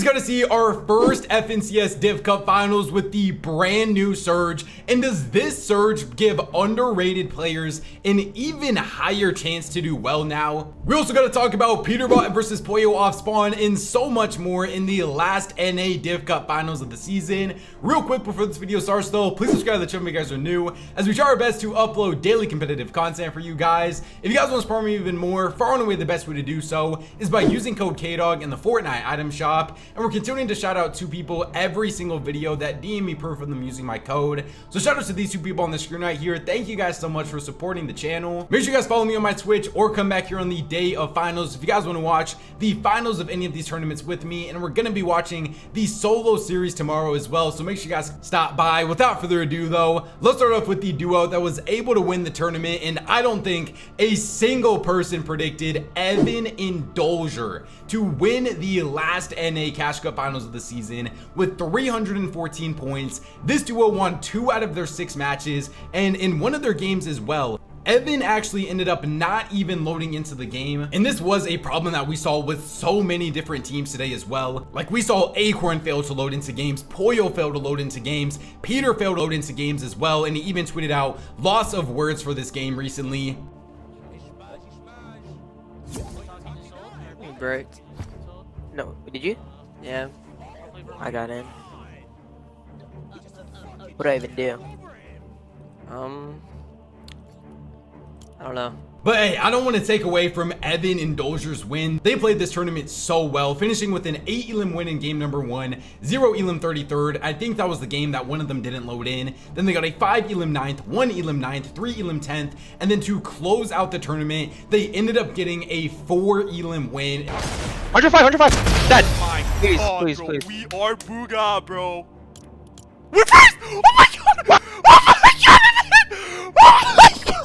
just got to see our first FNCS Div Cup finals with the brand new Surge. And does this Surge give underrated players an even higher chance to do well now? We also got to talk about Peterbot versus Poyo off spawn and so much more in the last NA Div Cup finals of the season. Real quick before this video starts though, please subscribe to the channel if you guys are new, as we try our best to upload daily competitive content for you guys. If you guys want to support me even more, far and away the best way to do so is by using code KDOG in the Fortnite item shop. And we're continuing to shout out 2 people every single video that DM me proof of them using my code. So shout out to these 2 people on the screen right here. Thank you guys so much for supporting the channel. Make sure you guys follow me on my Twitch or come back here on the day of finals if you guys want to watch the finals of any of these tournaments with me. And we're going to be watching the solo series tomorrow as well, so make sure you guys stop by. Without further ado though, let's start off with the duo that was able to win the tournament, and I don't think a single person predicted Evan Indulger to win the last NA Cash Cup finals of the season with 314 points. This duo won 2 out of their 6 matches, and in one of their games as well, Evan actually ended up not even loading into the game. And this was a problem that we saw with so many different teams today as well. Like we saw Acorn fail to load into games, Poyo failed to load into games, Peter failed to load into games as well, and he even tweeted out loss of words for this game recently. Break. No, did you? Yeah, I got in. What do I even do? I don't know. But hey, I don't want to take away from Evan Indulger's win. They played this tournament so well, finishing with an 8 elim win in game number 1, 0 elim 33rd. I think that was the game that one of them didn't load in. Then they got a 5 elim 9th, 1 elim 9th, 3 elim 10th, and then to close out the tournament, they ended up getting a 4 elim win. 105, 105, dead. Oh my Please, god, please, bro. please. We are Booga, bro. We're first! Oh my god! Oh my god! Oh my god!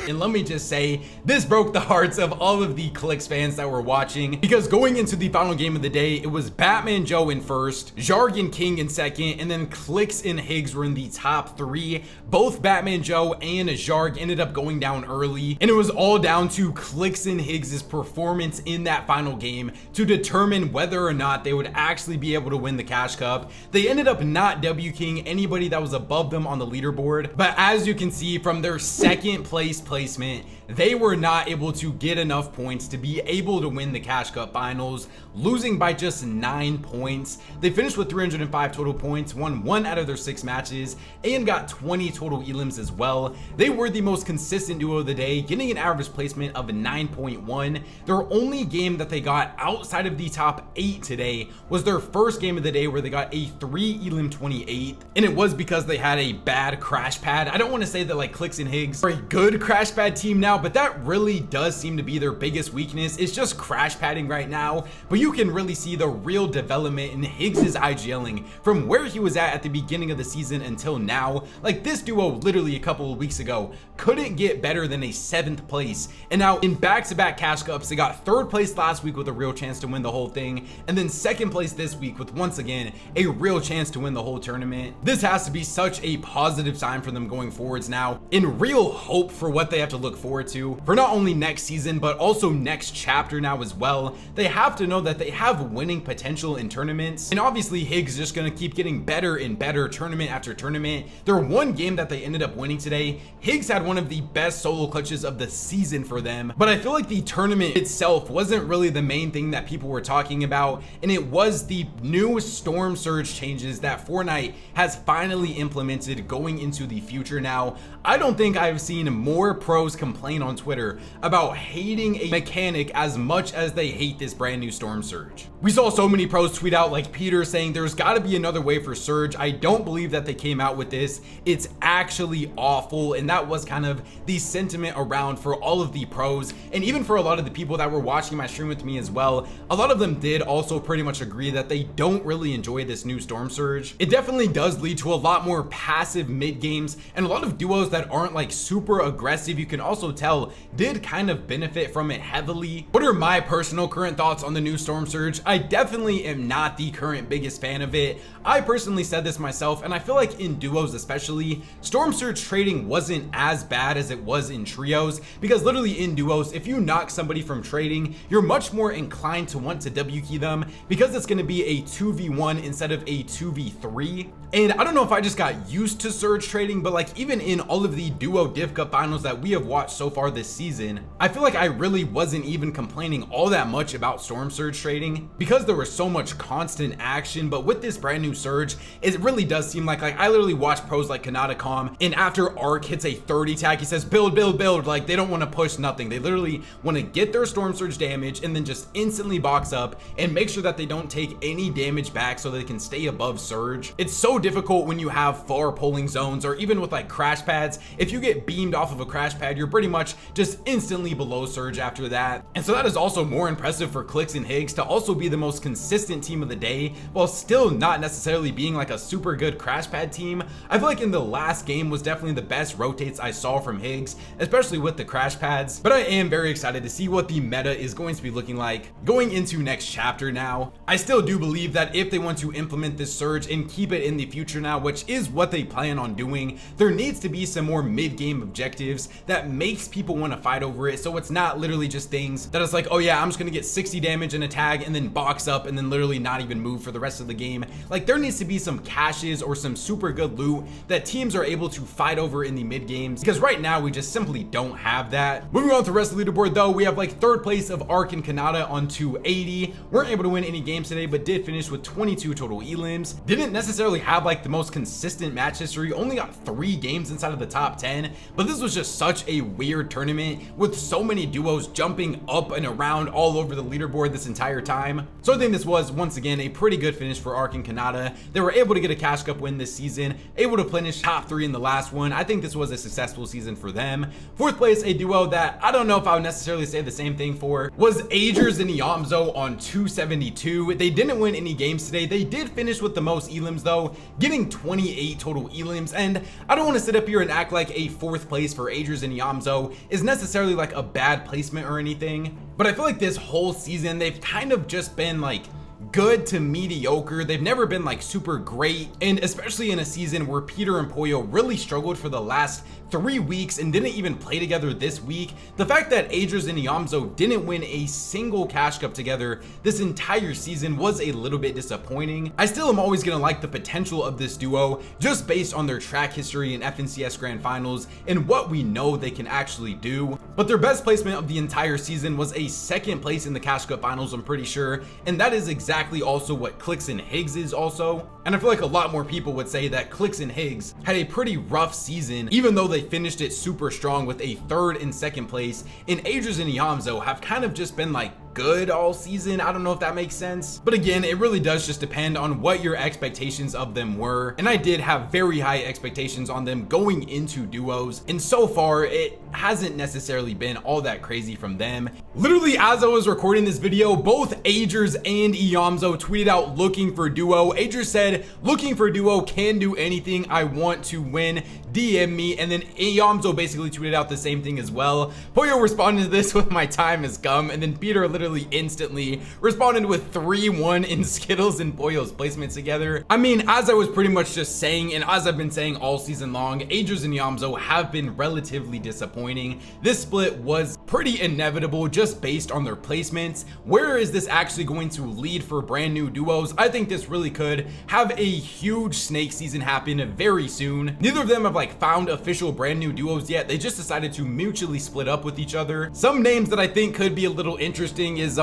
And let me just say, this broke the hearts of all of the Clix fans that were watching, because going into the final game of the day, it was Batman Joe in first, Zharg and King in second, and then Clix and Higgs were in the top 3. Both Batman Joe and Zharg ended up going down early, and it was all down to Clix and Higgs' performance in that final game to determine whether or not they would actually be able to win the Cash Cup. They ended up not W-king anybody that was above them on the leaderboard, but as you can see from their second place placement, they were not able to get enough points to be able to win the Cash Cup finals, losing by just 9 points. They finished with 305 total points, won 1 out of their 6 matches, and got 20 total elims as well. They were the most consistent duo of the day, getting an average placement of 9.1. Their only game that they got outside of the top 8 today was their first game of the day, where they got a 3 elim 28, and it was because they had a bad crash pad. I don't want to say that like Clix and Higgs are a good crash pad team now, but that really does seem to be their biggest weakness. It's just crash padding right now. But you can really see the real development in Higgs's IGLing from where he was at the beginning of the season until now. Like this duo literally a couple of weeks ago couldn't get better than a 7th place, and now in back-to-back Cash Cups they got 3rd place last week with a real chance to win the whole thing, and then 2nd place this week with once again a real chance to win the whole tournament. This has to be such a positive sign for them going forwards now, in real hope for what they have to look forward to for not only next season but also next chapter now as well. They have to know that they have winning potential in tournaments, and obviously Higgs is just going to keep getting better and better tournament after tournament. Their one game that they ended up winning today, Higgs had one of the best solo clutches of the season for them, but I feel like the tournament itself wasn't really the main thing that people were talking about, and it was the new Storm Surge changes that Fortnite has finally implemented going into the future now. I don't think I've seen more pros complain on Twitter about hating a mechanic as much as they hate this brand new Storm Surge. We saw so many pros tweet out like Peter saying there's got to be another way for Surge. I don't believe that they came out with this. It's actually awful, and that was kind of the sentiment around for all of the pros, and even for a lot of the people that were watching my stream with me as well. A lot of them did also pretty much agree that they don't really enjoy this new Storm Surge. It definitely does lead to a lot more passive mid games and a lot of duos that aren't like super aggressive aggressive, you can also tell did kind of benefit from it heavily. What are my personal current thoughts on the new Storm Surge? I definitely am not the current biggest fan of it. I personally said this myself, and I feel like in duos especially, Storm Surge trading wasn't as bad as it was in trios, because literally in duos, if you knock somebody from trading, you're much more inclined to want to W key them because it's going to be a 2v1 instead of a 2v3. And I don't know if I just got used to Surge trading, but like even in all of the duo Div Cup finals that we have watched so far this season, I feel like I really wasn't even complaining all that much about Storm Surge trading because there was so much constant action. But with this brand new Surge, it really does seem like I literally watch pros like Kanata.com, and after Arc hits a 30 tag, he says build, build, build. Like they don't want to push nothing. They literally want to get their Storm Surge damage and then just instantly box up and make sure that they don't take any damage back so they can stay above Surge. It's so difficult when you have far pulling zones, or even with like crash pads. If you get beamed off of a crash pad, you're pretty much just instantly below Surge after that. And so that is also more impressive for Clix and Higgs to also be the most consistent team of the day while still not necessarily being like a super good crash pad team. I feel like in the last game was definitely the best rotates I saw from Higgs, especially with the crash pads. But I am very excited to see what the meta is going to be looking like going into next chapter now. I still do believe that if they want to implement this Surge and keep it in the future now, which is what they plan on doing, there needs to be some more mid-game objectives that makes people want to fight over it. So it's not literally just things that it's like, oh yeah, I'm just gonna get 60 damage in a tag and then box up and then literally not even move for the rest of the game. Like there needs to be some caches or some super good loot that teams are able to fight over in the mid games, because right now we just simply don't have that. Moving on to the rest of the leaderboard though, we have like third place of Arc and Kanata on 280. Weren't able to win any games today, but did finish with 22 total elims. Didn't necessarily have like the most consistent match history, only got 3 games inside of the top 10, but this was just such a weird tournament with so many duos jumping up and around all over the leaderboard this entire time. So I think this was once again a pretty good finish for Arc and Kanata. They were able to get a Cash Cup win this season, able to finish top 3 in the last one. I think this was a successful season for them. Fourth place, a duo that I don't know if I would necessarily say the same thing for, was Agers and Iamzo on 272. They didn't win any games today. They did finish with the most elims though, getting 28 total elims. And I don't want to sit up here and act like a fourth place for Agers and Iamzo is necessarily like a bad placement or anything, but I feel like this whole season they've kind of just been like good to mediocre. They've never been like super great, and especially in a season where Peter and Pollo really struggled for the last 3 weeks and didn't even play together this week. The fact that Agers and Iamzo didn't win a single Cash Cup together this entire season was a little bit disappointing. I still am always gonna like the potential of this duo just based on their track history in FNCS Grand Finals and what we know they can actually do, but their best placement of the entire season was a second place in the Cash Cup Finals, I'm pretty sure, and that is exactly also what Clix and Higgs is also. And I feel like a lot more people would say that Clix and Higgs had a pretty rough season, even though they finished it super strong with a 3rd and 2nd place, and Agers and Iamzo have kind of just been like good all season. I don't know if that makes sense, but again, it really does just depend on what your expectations of them were, and I did have very high expectations on them going into duos, and so far it hasn't necessarily been all that crazy from them. Literally as I was recording this video, both Agers and Iamzo tweeted out looking for duo. Agers said looking for duo, can do anything, I want to win, DM me, and then Iamzo basically tweeted out the same thing as well. Pollo responded to this with my time has come, and then Peter literally instantly responded with 3-1 in Skittles and Pollo's placements together. I mean, as I was pretty much just saying, and as I've been saying all season long, Agers and Iamzo have been relatively disappointing. This split was pretty inevitable just based on their placements. Where is this actually going to lead for brand new duos? I think this really could have a huge snake season happen very soon. Neither of them have like found official brand new duos yet. They just decided to mutually split up with each other. Some names that I think could be a little interesting is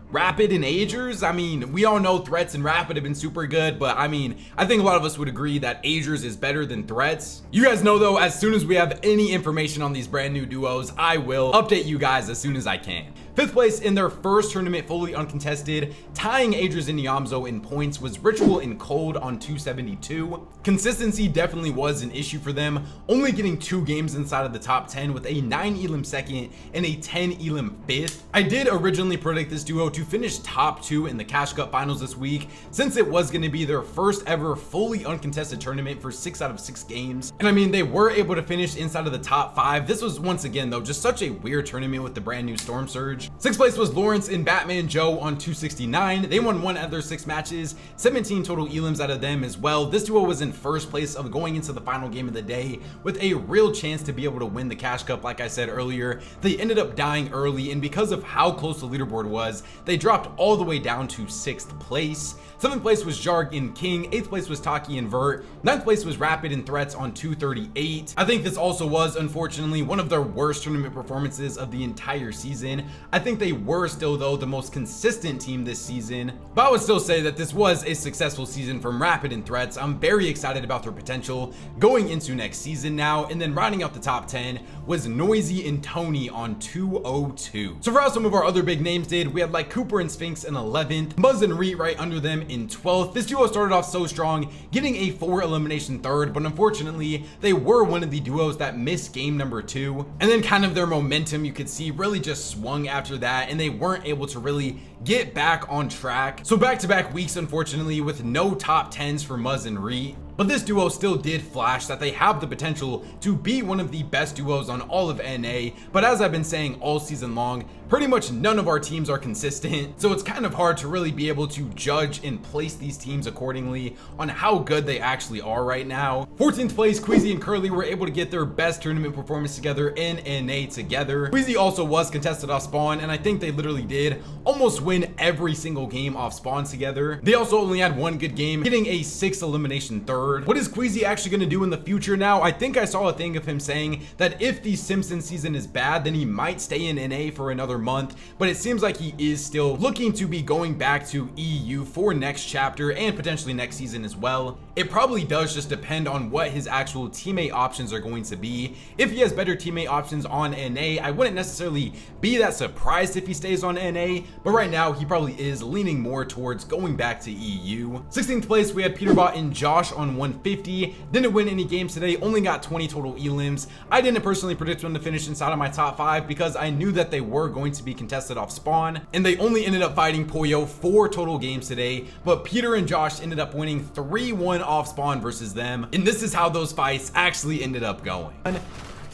Rapid and Agers. I mean, we all know Threats and Rapid have been super good, but I mean, I think a lot of us would agree that Agers is better than Threats. You guys know though, as soon as we have any information on these brand new duos, I will update you guys as soon as I can. Fifth place in their first tournament fully uncontested, tying Adrian Niamzo in points, was Ritual and Cold on 272. Consistency definitely was an issue for them, only getting 2 games inside of the top 10 with a 9 elim second and a 10 elim fifth. I did originally predict this duo to finish top 2 in the Cash Cup finals this week, since it was going to be their first ever fully uncontested tournament for 6 out of 6 games. And I mean, they were able to finish inside of the top 5. This was once again though just such a weird tournament with the brand new Storm Surge. 6th place was Lawrence and Batman Joe on 269. They won 1 out of their 6 matches, 17 total elims out of them as well. This duo was in first place of going into the final game of the day with a real chance to be able to win the Cash Cup. Like I said earlier, they ended up dying early, and because of how close the leaderboard was, they dropped all the way down to 6th place. 7th place was Jarg and King. 8th place was Taki and Vert. 9th place was Rapid and Threats on 238. I think this also was, unfortunately, one of their worst tournament performances of the entire season. I think they were still, though, the most consistent team this season, but I would still say that this was a successful season from Rapid and Threats. I'm very excited about their potential going into next season now. And then rounding out the top 10 was Noisy and Tony on 202. So for how some of our other big names did, we had like Cooper and Sphinx in 11th, Muzz and Reet right under them in 12th. This duo started off so strong, getting a 4 elimination third, but unfortunately they were one of the duos that missed game number 2, and then kind of their momentum, you could see, really just swung after that, and they weren't able to really get back on track. So back-to-back weeks, unfortunately, with no top 10s for Muzz and Reet. But this duo still did flash that they have the potential to be one of the best duos on all of NA. But as I've been saying all season long, pretty much none of our teams are consistent. So it's kind of hard to really be able to judge and place these teams accordingly on how good they actually are right now. 14th place, Queasy and Curly were able to get their best tournament performance together in NA together. Queasy also was contested off spawn, and I think they literally did almost win every single game off spawn together. They also only had 1 good game, getting a 6 elimination third. What is Queasy actually going to do in the future now? I think I saw a thing of him saying that if the Simpsons season is bad, then he might stay in NA for another month, but it seems like he is still looking to be going back to EU for next chapter and potentially next season as well. It probably does just depend on what his actual teammate options are going to be. If he has better teammate options on NA, I wouldn't necessarily be that surprised if he stays on NA, but right now he probably is leaning more towards going back to EU. 16th place, we had Peterbot and Josh on 150. Didn't win any games today, only got 20 total elims. I didn't personally predict them to finish inside of my top 5 because I knew that they were going to be contested off spawn, and they only ended up fighting Poyo 4 total games today, but Peter and Josh ended up winning 3-1 off spawn versus them, and this is how those fights actually ended up going.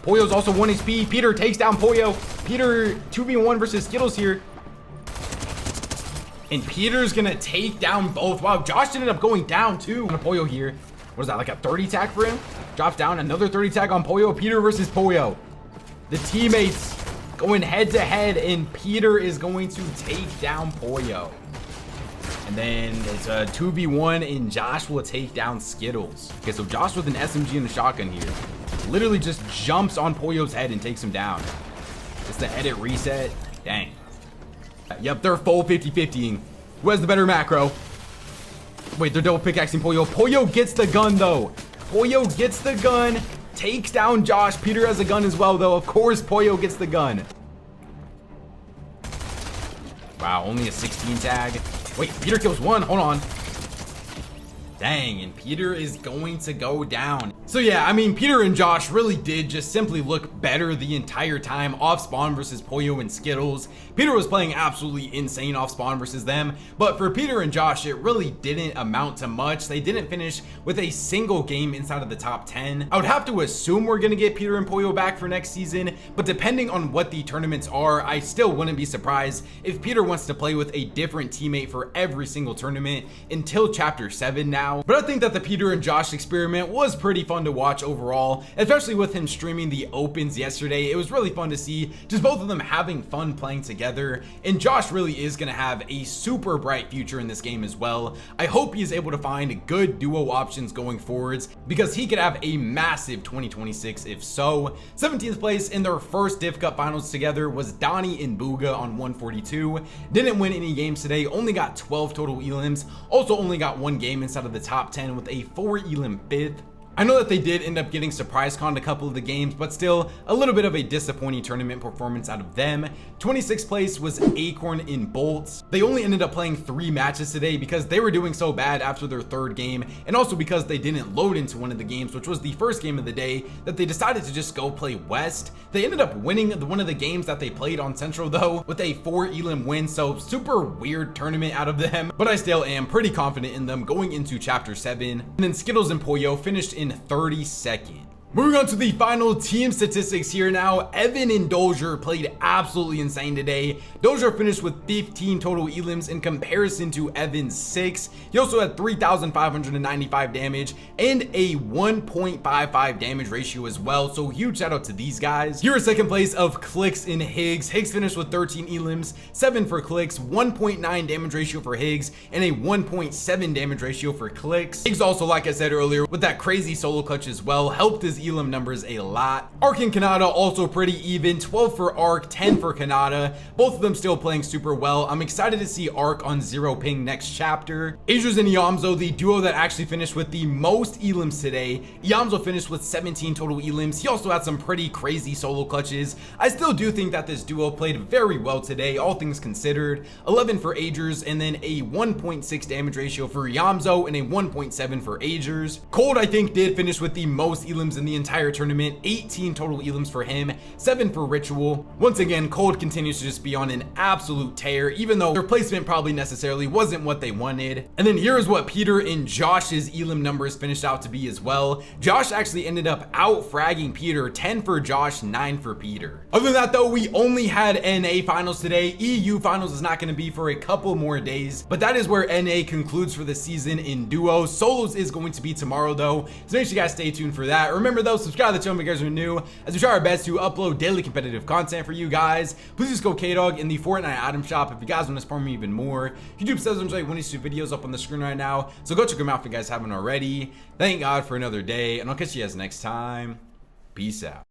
Poyo's also 1 HP. Peter takes down Poyo. Peter 2v1 versus Skittles here, and Peter's gonna take down both. Wow, Josh ended up going down too on a Poyo here. What is that, like a 30 tag for him? Drops down, another 30 tag on Poyo. Peter versus Poyo. The teammates going head to head, and Peter is going to take down Poyo. And then it's a 2v1, and Josh will take down Skittles. Okay, so Josh with an SMG and a shotgun here literally just jumps on Poyo's head and takes him down. Just the edit reset. Dang. Yep, they're full 50-50ing. Who has the better macro? Wait, they're double pickaxing Poyo. Poyo gets the gun, though. Poyo gets the gun, takes down Josh. Peter has a gun as well, though. Of course, Poyo gets the gun. Wow, only a 16 tag. Wait, Peter kills 1. Hold on. Dang, and Peter is going to go down. So yeah, I mean, Peter and Josh really did just simply look better the entire time off spawn versus Poyo and Skittles. Peter was playing absolutely insane off spawn versus them, but for Peter and Josh, it really didn't amount to much. They didn't finish with a single game inside of the top 10. I would have to assume we're gonna get Peter and Poyo back for next season, but depending on what the tournaments are, I still wouldn't be surprised if Peter wants to play with a different teammate for every single tournament until chapter 7 now. But I think that the Peter and Josh experiment was pretty fun to watch overall, especially with him streaming the opens yesterday. It was really fun to see just both of them having fun playing together, and Josh really is going to have a super bright future in this game as well. I hope he is able to find good duo options going forwards, because he could have a massive 2026 if so. 17th place in their first Div Cup finals together was Donnie and Booga on 142. Didn't win any games today, only got 12 total elims, also only got 1 game inside of the top 10 with a 4 elim 5th. I know that they did end up getting surprise conned a couple of the games, but still a little bit of a disappointing tournament performance out of them. 26th place was Acorn in Bolts. They only ended up playing 3 matches today because they were doing so bad after their 3rd game, and also because they didn't load into one of the games, which was the first game of the day, that they decided to just go play West. They ended up winning one of the games that they played on Central though, with a 4 elim win, so super weird tournament out of them, but I still am pretty confident in them going into chapter 7. And then Skittles and Pollo finished in 32nd. Moving on to the final team statistics here now. Evan and Dozier played absolutely insane today. Dozier finished with 15 total elims in comparison to Evan's 6. He also had 3,595 damage and a 1.55 damage ratio as well, so huge shout out to these guys. Here is second place of Clicks and Higgs. Higgs finished with 13 elims, 7 for Clicks, 1.9 damage ratio for Higgs, and a 1.7 damage ratio for Clicks. Higgs also, like I said earlier, with that crazy solo clutch as well, helped his elim numbers a lot. Ark and Kanata also pretty even, 12 for Ark, 10 for Kanata, both of them still playing super well. I'm excited to see Ark on 0 ping next chapter. Aegis and Iamzo, the duo that actually finished with the most elims today. Iamzo finished with 17 total elims. He also had some pretty crazy solo clutches. I still do think that this duo played very well today, all things considered. 11 for Aegis, and then a 1.6 damage ratio for Iamzo and a 1.7 for Aegis. Cold, I think, did finish with the most elims in the entire tournament, 18 total elims for him, 7 for Ritual. Once again, Cold continues to just be on an absolute tear, even though their placement probably necessarily wasn't what they wanted. And then here's what Peter and Josh's elim numbers finished out to be as well. Josh actually ended up out fragging Peter, 10 for Josh, 9 for Peter. Other than that though, we only had NA finals today. EU finals is not going to be for a couple more days, but that is where NA concludes for the season in duos. Solos is going to be tomorrow though, so make sure you guys stay tuned for that. Remember though, subscribe to the channel if you guys are new, as we try our best to upload daily competitive content for you guys. Please use code KDOG in the Fortnite item shop if you guys want to support me even more. YouTube says I'm like one of these 2 videos up on the screen right now, so go check them out if you guys haven't already. Thank God for another day, and I'll catch you guys next time. Peace out.